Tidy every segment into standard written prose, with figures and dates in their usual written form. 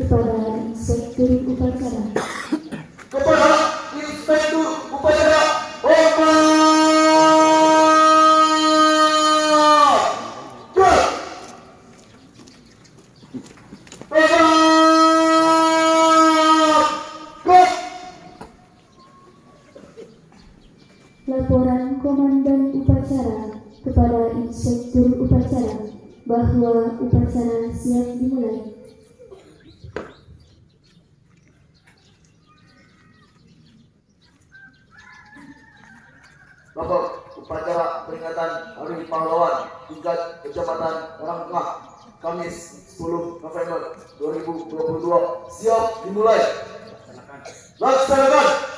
kepada Inspektur Upacara. Kepada Inspektur Upacara, hormat. Laporan Komandan Upacara kepada Inspektur Upacara bahwa upacara siap dimulai. Lapor upacara peringatan Hari Pahlawan tingkat Kecamatan Rangkah, Kamis 10 November 2022 siap dimulai. Laksanakan.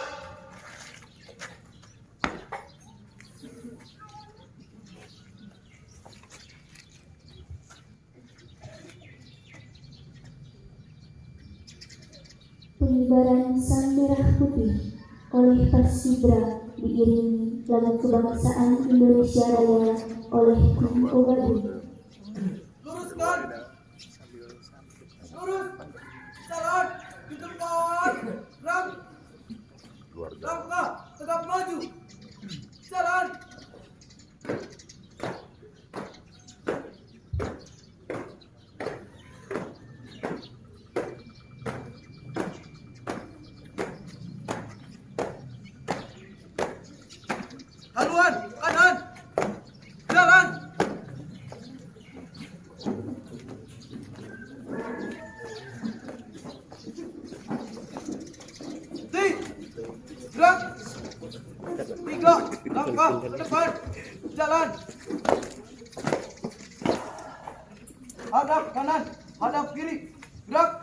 Pengibaran sang merah putih oleh Paskibra diiringi lagu kebangsaan Indonesia Raya oleh Kum Obadu. Luruskan, lurus, jalan di tempat, langkah, tegap maju, jalan. Haluan, kanan, jalan. Gerak, 3 langkah ke depan, jalan. Hadap kanan, hadap kiri, gerak.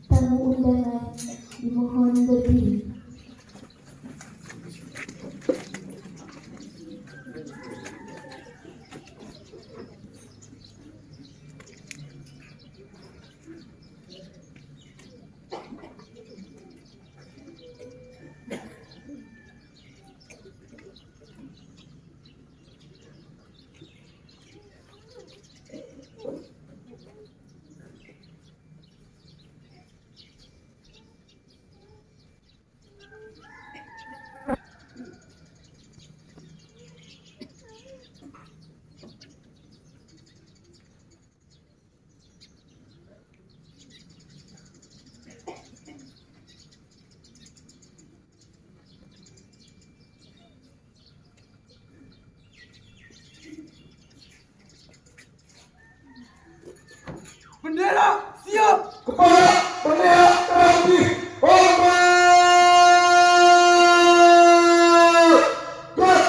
Tamu undangan dimohon berdiri. Bendera siap. Kepada bendera merah putih, hormat. Gerak.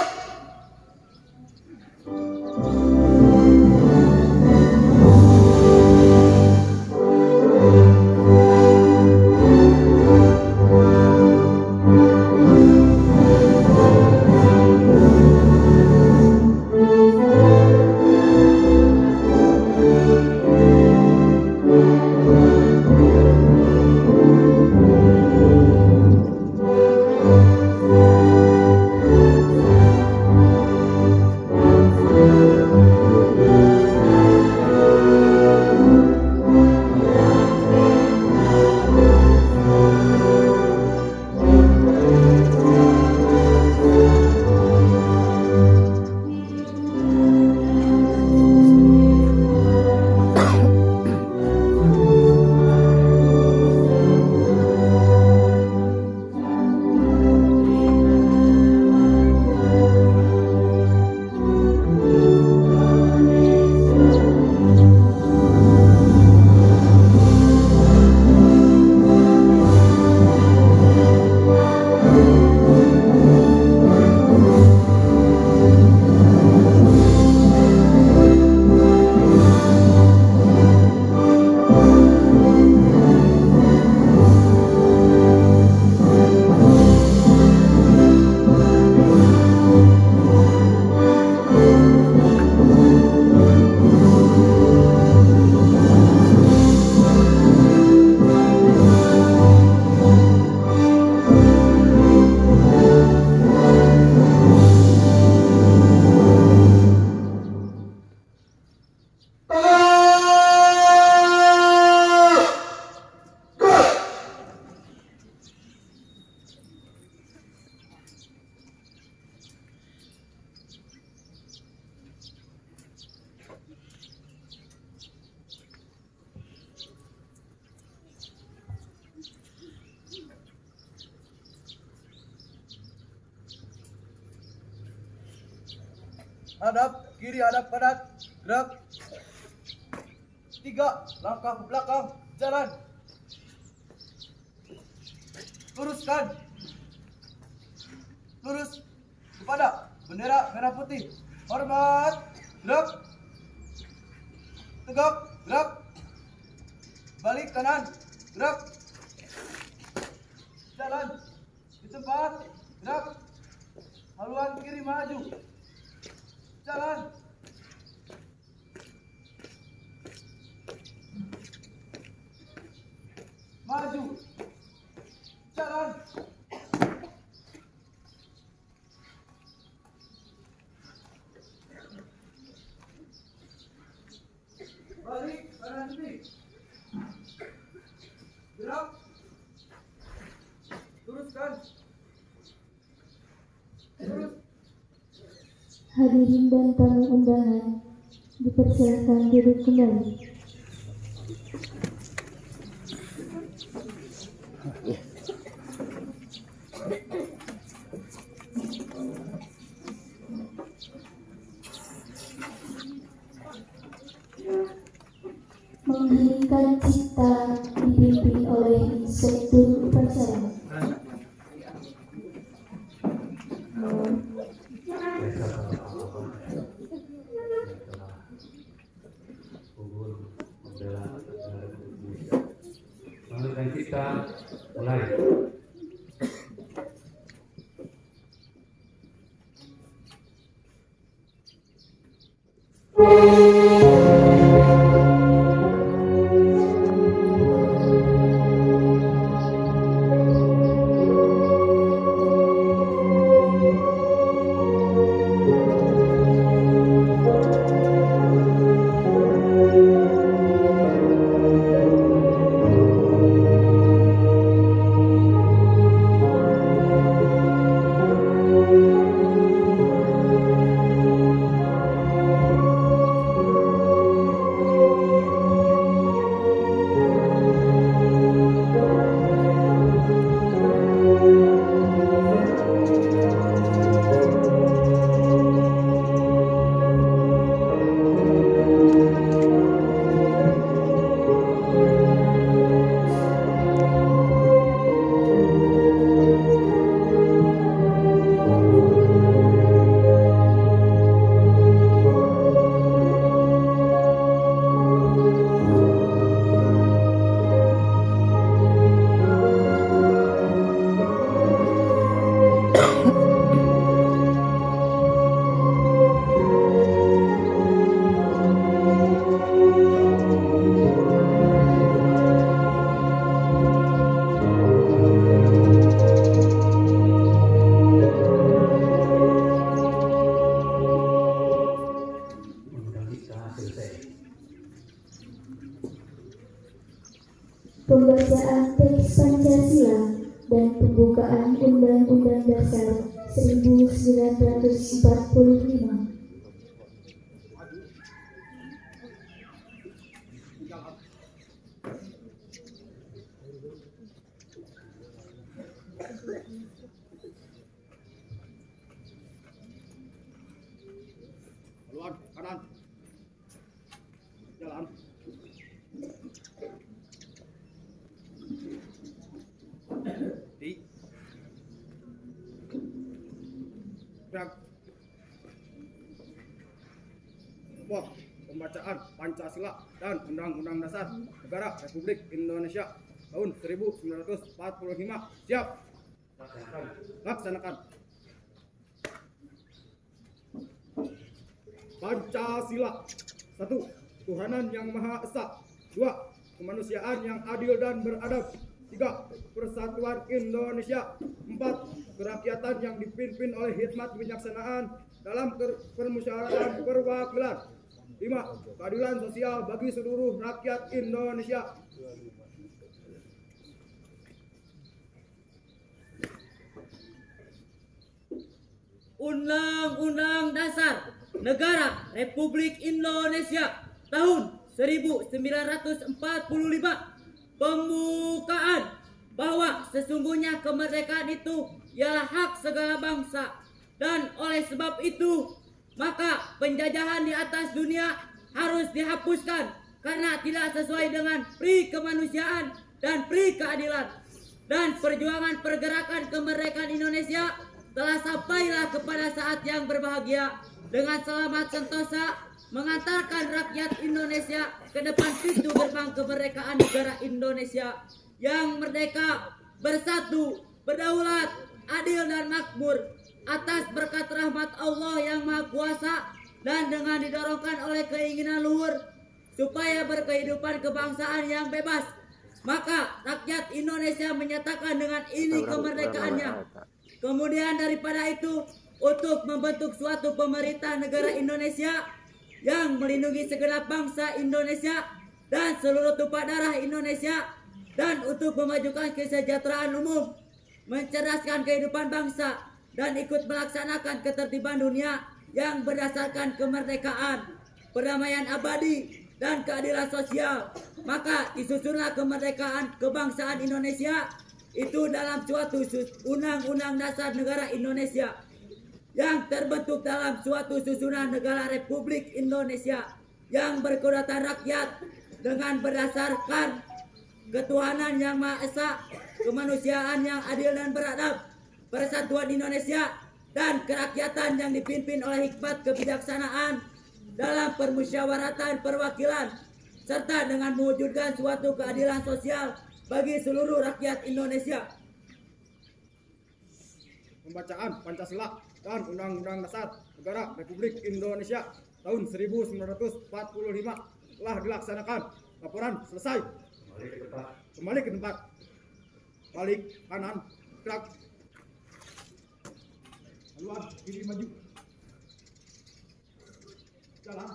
hadap kiri, hadap kanan, gerak. 3, langkah ke belakang, jalan. Luruskan. Lurus kepada bendera merah putih. Hormat, gerak. Tegak, gerak. Balik kanan, gerak. Jalan di tempat, gerak. Haluan kiri maju. Jalan. Maju. Jalan. Balik kanan kiri. Gerak. Luruskan. Lurus. Hadirin dan tamu undangan dipersilakan duduk kembali. Mengheningkan cipta dipimpin oleh Inspektur Upacara. Mengenai kita mulai. Pembacaan teks Pancasila dan pembukaan Undang-Undang Dasar 1945. Haluan kanan. Jalan. Gerak. Wah, pembacaan Pancasila dan Undang-Undang Dasar Negara Republik Indonesia tahun 1945. Siap. Laksanakan. Pancasila. 1. Ketuhanan yang Maha Esa. 2. Kemanusiaan yang adil dan beradab. 3. Persatuan Indonesia. 4. Kerakyatan yang dipimpin oleh hikmat kebijaksanaan dalam permusyawaratan perwakilan. 5. Keadilan sosial bagi seluruh rakyat Indonesia. Undang-Undang Dasar Negara Republik Indonesia tahun 1945. Pembukaan bahwa sesungguhnya kemerdekaan itu ialah hak segala bangsa, dan oleh sebab itu maka penjajahan di atas dunia harus dihapuskan karena tidak sesuai dengan pri kemanusiaan dan pri keadilan. Dan perjuangan pergerakan kemerdekaan Indonesia telah sampailah kepada saat yang berbahagia dengan selamat sentosa mengantarkan rakyat Indonesia ke depan pintu gerbang kemerdekaan negara Indonesia yang merdeka, bersatu, berdaulat, adil dan makmur atas berkat rahmat Allah yang Maha Kuasa dan dengan didorongkan oleh keinginan luhur supaya berkehidupan kebangsaan yang bebas. Maka rakyat Indonesia menyatakan dengan ini kemerdekaannya. Kemudian daripada itu, untuk membentuk suatu pemerintah negara Indonesia yang melindungi segenap bangsa Indonesia dan seluruh tumpah darah Indonesia, dan untuk memajukan kesejahteraan umum, mencerdaskan kehidupan bangsa, dan ikut melaksanakan ketertiban dunia yang berdasarkan kemerdekaan, perdamaian abadi, dan keadilan sosial. Maka disusunlah kemerdekaan kebangsaan Indonesia itu dalam suatu undang-undang dasar negara Indonesia yang terbentuk dalam suatu susunan negara Republik Indonesia yang berkedaulatan rakyat dengan berdasarkan ketuhanan yang Maha Esa, kemanusiaan yang adil dan beradab, persatuan Indonesia, dan kerakyatan yang dipimpin oleh hikmat kebijaksanaan dalam permusyawaratan perwakilan, serta dengan mewujudkan suatu keadilan sosial bagi seluruh rakyat Indonesia. Pembacaan Pancasila dan Undang-Undang Dasar Negara Republik Indonesia tahun 1945 telah dilaksanakan. Laporan selesai. Kembali ke tempat. Balik kanan, gerak. Haluan kiri maju. Jalan.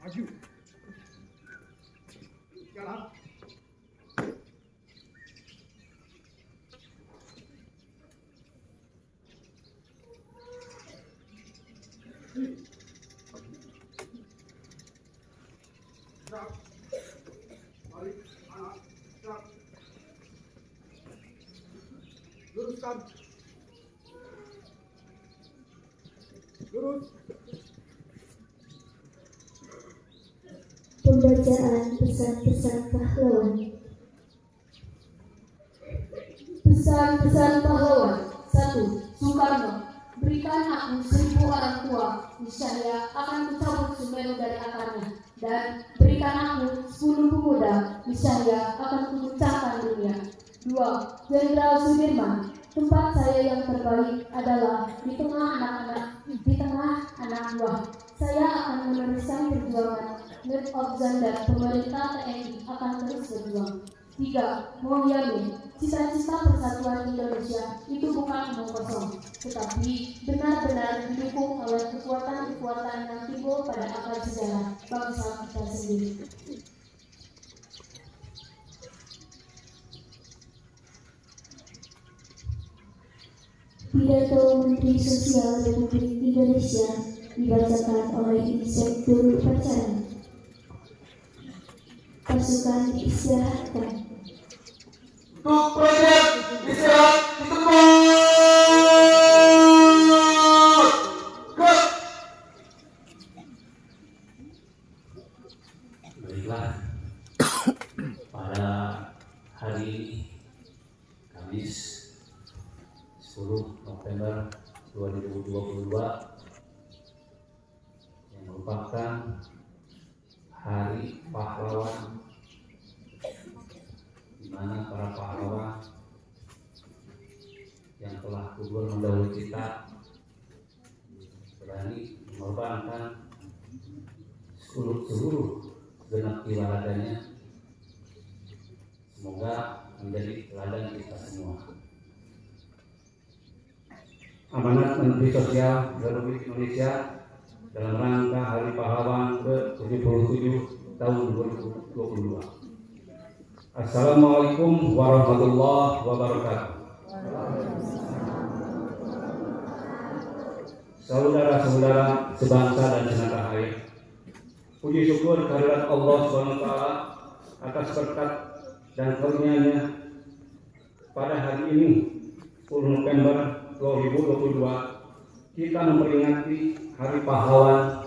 Maju. Jalan. Gerak. Balik kanan, gerak. Luruskan. Lurus. Pembacaan pesan-pesan pahlawan. Pesan-pesan pahlawan. 1. Soekarno, berikan aku 1000 orang tua, niscaya akan kucabut Semeru dari akarnya, dan berikan aku 10 pemuda, niscaya akan kupecahkan dunia. 2. Jenderal Sudirman, tempat saya yang terbaik adalah di tengah anak buah. Saya akan meneruskan perjuangan. Net Obzanda, pemerintah TNI akan terus berjuang. 3. Muhammad, cita-cita persatuan Indonesia itu bukan omong kosong, tetapi benar-benar didukung oleh kekuatan-kekuatan yang timbul pada akar sejarah bangsa kita sendiri. Pidato Menteri Sosial Republik Indonesia dibacakan oleh Inspektur Upacara. Pasukan diistirahatkan. Untuk proyek istirahat di tempat. Gerak. Baiklah, pada hari Kamis 10 November 2022 yang merupakan Hari Pahlawan, di mana para pahlawan yang telah gugur mendahului kita berani mengorbankan seluruh genap jiwa raganya. Semoga menjadi teladan kita semua. Amanat Menteri Sosial Republik Indonesia dalam rangka Hari Pahlawan ke-77 tahun 2022. Assalamualaikum warahmatullahi wabarakatuh. Saudara-saudara sebangsa dan setanah air, puji syukur kehadirat Allah SWT atas berkat dan karunia-Nya pada hari ini 10 November 2022 kita memperingati Hari Pahlawan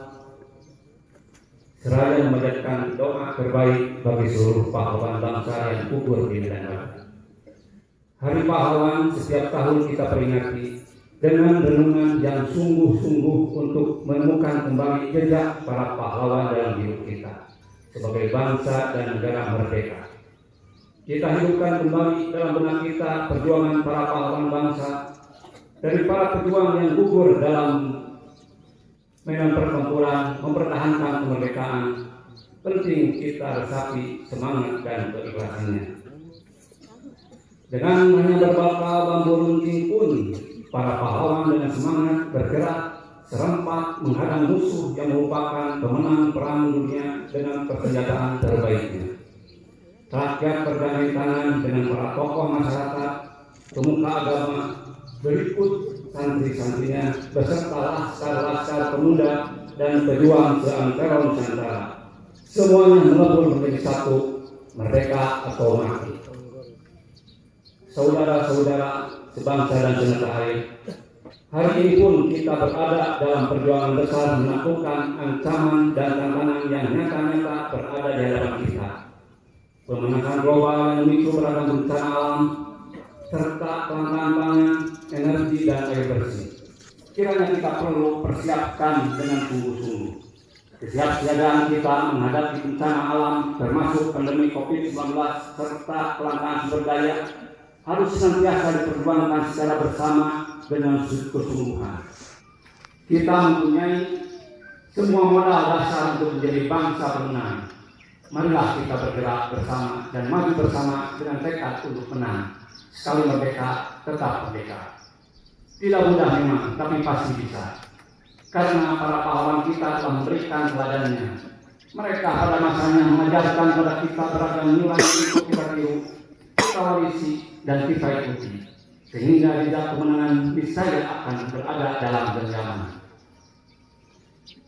seraya memanjatkan doa terbaik bagi seluruh pahlawan bangsa yang gugur di medan perang. Hari Pahlawan setiap tahun kita peringati dengan renungan yang sungguh-sungguh untuk menemukan kembali jejak para pahlawan dalam hidup kita sebagai bangsa dan negara merdeka. Kita hidupkan kembali dalam benak kita perjuangan para pahlawan bangsa, dari para pejuang yang gugur dalam medan pertempuran mempertahankan kemerdekaan. Penting kita resapi semangat dan keikhlasannya. Dengan hanya berbakal bambu runcing pun, para pahlawan dengan semangat bergerak serempak menghadang musuh yang merupakan pemenang perang dunia dengan persenjataan terbaiknya. Rakyat bergandeng tangan dengan para tokoh masyarakat, pemuka agama, berikut santri-santrinya beserta laskar-laskar pemuda dan pejuang seantero Nusantara. Semuanya melebur menjadi satu, merdeka atau mati. Saudara-saudara sebangsa dan setanah air, hari ini pun kita berada dalam perjuangan besar menaklukkan ancaman dan tantangan yang nyata-nyata berada di hadapan kita. Pemanasan global yang memicu beragam bencana alam serta kelangkaan pangan, energi dan air bersih. Kiranya kita perlu persiapkan dengan sungguh-sungguh. Kesiapsiagaan kita menghadapi bencana alam termasuk pandemi COVID-19 serta kelangkaan sumber daya harus senantiasa diperjuangkan secara bersama dengan kesungguhan. Kita mempunyai semua modal dasar untuk menjadi bangsa pemenang. Marilah kita bergerak bersama dan maju bersama dengan tekad untuk menang. Sekali merdeka, tetap merdeka. Tidak mudah memang, tapi pasti bisa. Karena para pahlawan kita telah memberikan teladannya. Mereka pada masanya mengajarkan pada kita beragam nilai untuk kita tiru, kita warisi, dan kita ikuti. Sehingga jejak kemenangan niscaya akan berada dalam genggaman.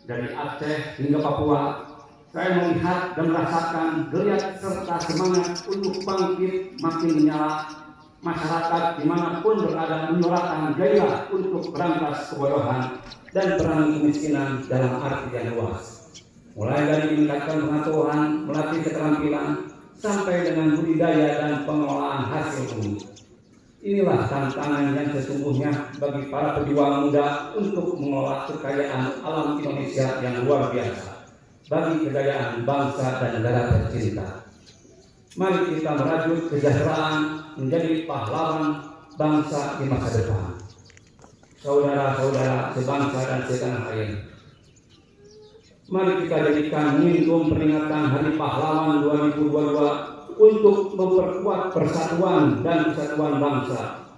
Dari Aceh hingga Papua, saya melihat dan merasakan geliat serta semangat untuk bangkit makin menyala. Masyarakat dimanapun berada menyuarakan gairah untuk berantas kebodohan dan perangi kemiskinan dalam arti yang luas. Mulai dari meningkatkan pengetahuan, melatih keterampilan, sampai dengan budidaya dan pengelolaan hasil bumi. Inilah tantangan yang sesungguhnya bagi para pejuang muda untuk mengelola kekayaan alam Indonesia yang luar biasa bagi kejayaan bangsa dan negara tercinta. Mari kita merajut kesejahteraan menjadi pahlawan bangsa di masa depan. Saudara-saudara sebangsa dan setanah air, mari kita jadikan momentum peringatan Hari Pahlawan 2022 untuk memperkuat persatuan dan kesatuan bangsa,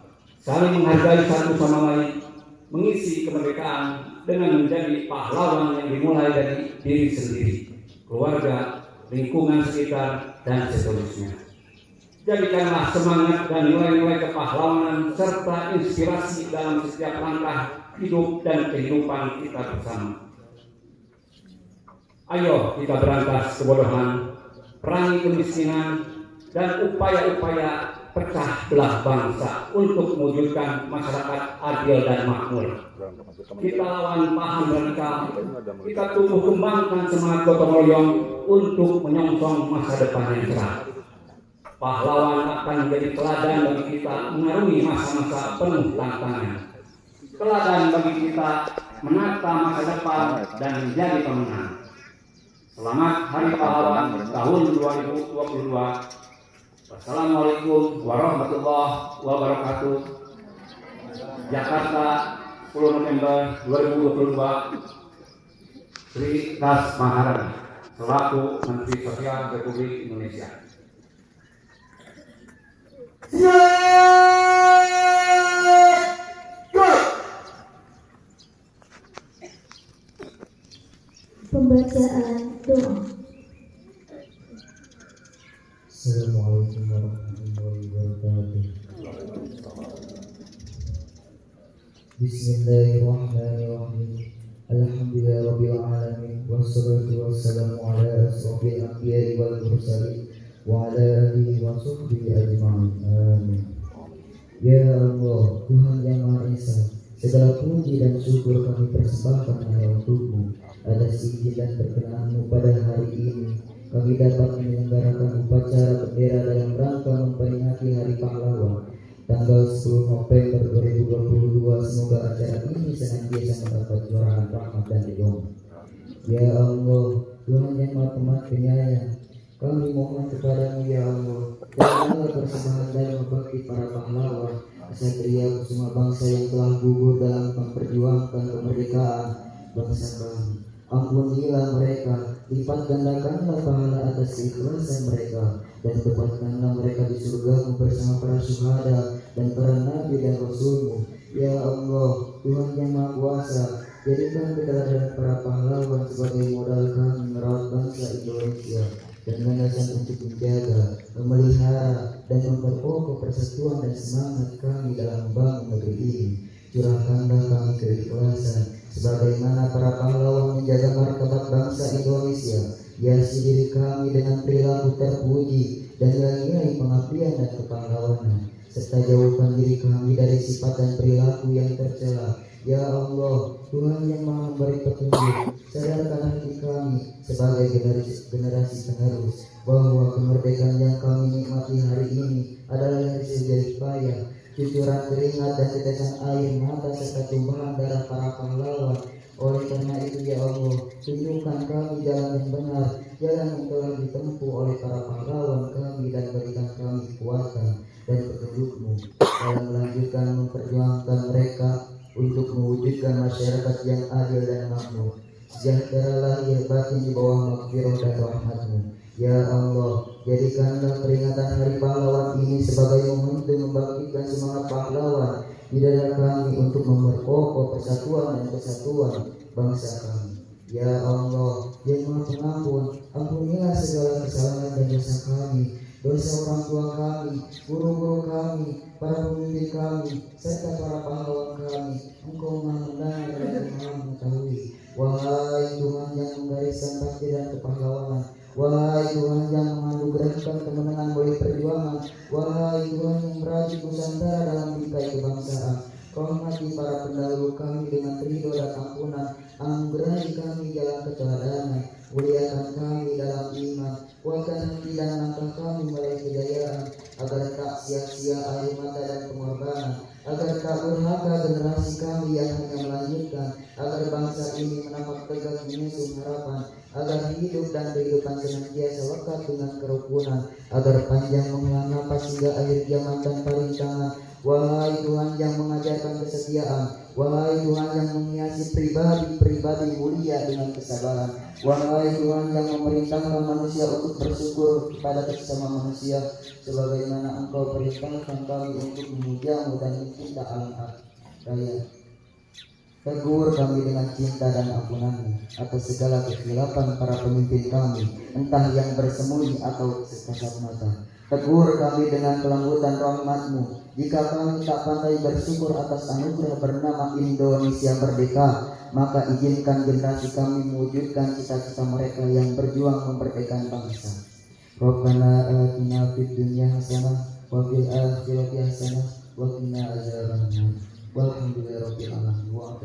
saling menghargai satu sama lain, mengisi kemerdekaan dengan menjadi pahlawan yang dimulai dari diri sendiri, keluarga, lingkungan sekitar, dan seterusnya. Jadikanlah semangat dan nilai-nilai kepahlawanan serta inspirasi dalam setiap langkah hidup dan kehidupan kita bersama. Ayo kita berantas kebodohan, perangi kemiskinan, dan upaya-upaya pecah belah bangsa untuk mewujudkan masyarakat adil dan makmur. Kita lawan paham radikal, kita tumbuh kembangkan semangat gotong royong untuk menyongsong masa depan yang cerah. Pahlawan akan menjadi teladan bagi kita mengarungi masa-masa penuh tantangan. Teladan bagi kita menata masa depan dan menjadi pemenang. Selamat Hari Pahlawan tahun 2022. Wassalamualaikum warahmatullahi wabarakatuh. Jakarta, 10 November 2022. Sri Das Maharani selaku Menteri Sosial Republik Indonesia. Pembacaan doa. Assalamualaikum warahmatullahi wabarakatuh. Bismillahirrahmanirrahim. Alhamdulillahirabbil alamin wassalatu wassalamu ala asrofil anbiya'i wal mursalin wa ala alihi wa sahbihi ajma'in. Amin. Ya Allah, Tuhan yang Maha Esa, segala puji dan syukur kami persembahkan hanya untukmu. Atas izin dan perkenanmu pada hari ini, kami dapat menyelenggarakan upacara bendera dalam rangka memperingati Hari Pahlawan tanggal 10 November 2022. Semoga acara ini senantiasa mendapat curahan rahmat dan ridho. Ya Allah, Tuhan yang Maha Pengasih Penyayang, kami mohon kepadamu ya Allah, janganlah persembahan dalam bakti para pahlawan, kesatria semua bangsa yang telah gugur dalam memperjuangkan kemerdekaan bangsa kami. Ampunilah mereka, lipat gandakanlah pahala atas keikhlasan mereka, dan tempatkanlah mereka di surgamu bersama para syuhada dan para nabi dan rasulmu. Ya Allah, Tuhan yang Maha Kuasa, jadikan keteladanan para pahlawan sebagai modal kami merawat bangsa Indonesia dan landasan untuk menjaga, memelihara, dan memperkokoh persatuan dan semangat kami dalam membangun negeri ini. Curahkanlah kami keikhlasan sebagaimana para pahlawan menjaga martabat bangsa Indonesia. Hiasi diri kami dengan perilaku terpuji dan nilai pengabdian dan kepahlawanan, serta jauhkan diri kami dari sifat dan perilaku yang tercela. Ya Allah, Tuhan yang Maha memberi petunjuk, sadarkan hati kami sebagai generasi penerus bahwa kemerdekaan yang kami nikmati hari ini adalah hasil jerih payah, cucuran keringat dan tetesan air mata serta tumpahan darah para pahlawan. Oleh karena itu ya Allah, tunjukkan kami jalan yang benar, jalan yang telah ditempuh oleh para pahlawan kami, dan berikan kami kekuatan dan petunjuk-Mu dalam melanjutkan memperjuangkan mereka untuk mewujudkan masyarakat yang adil dan makmur, sejahtera lahir batin di bawah maghfirah dan rahmat-Mu. Ya Allah, jadikanlah peringatan Hari Pahlawan ini sebagai momentum membangkitkan semangat pahlawan di dada kami untuk memperkokoh persatuan dan kesatuan bangsa kami. Ya Allah, yang Maha Pengampun, ampunilah segala kesalahan dan dosa kami, dosa orang tua kami, guru-guru kami, para pemimpin kami, serta para pahlawan kami. Engkau Maha mendengar dan Maha mengetahui. Wahai Tuhan yang menggariskan bakti dan kepahlawanan, wahai Tuhan yang menganugerahkan kemenangan melalui perjuangan, wahai Tuhan yang merajut Nusantara dalam bingkai kebangsaan, rahmati para pendahulu kami dengan ridho dan ampunan, anugerahi kami jalan keteladanan, muliakan kami dalam iman, kuatkan hati dan langkah kami meraih kejayaan, agar tak sia-sia air mata dan pengorbanan, agar tak durhaka generasi kami yang hanya melanjutkan, agar bangsa ini menapak tegak menyusun harapan, agar hidup dan kehidupan senantiasa lekat dengan kerukunan, agar panjang menghela napas hingga akhir kiamat tanpa rintangan. Wahai Tuhan yang mengajarkan kesetiaan, wahai Tuhan yang menghiasi pribadi-pribadi mulia dengan kesabaran, wahai Tuhan yang memerintahkan manusia untuk bersyukur kepada sesama manusia, sebagaimana Engkau perintahkan kami untuk memuja-Mu dan mencinta alam raya. Tegur kami dengan cinta dan ampunan-Mu atas segala kekhilapan para pemimpin kami, entah yang bersembunyi atau sekasat mata. Tegur kami dengan kelembutan rahmat-Mu jika kami tak pandai bersyukur atas anugerah bernama Indonesia Merdeka, maka izinkan generasi kami mewujudkan cita-cita mereka yang berjuang memerdekakan bangsa. Rabbana atina fid dunya hasanah wa fil akhirati hasanah wa qina adzabannar. Walhamdulillahirabbil alamin wa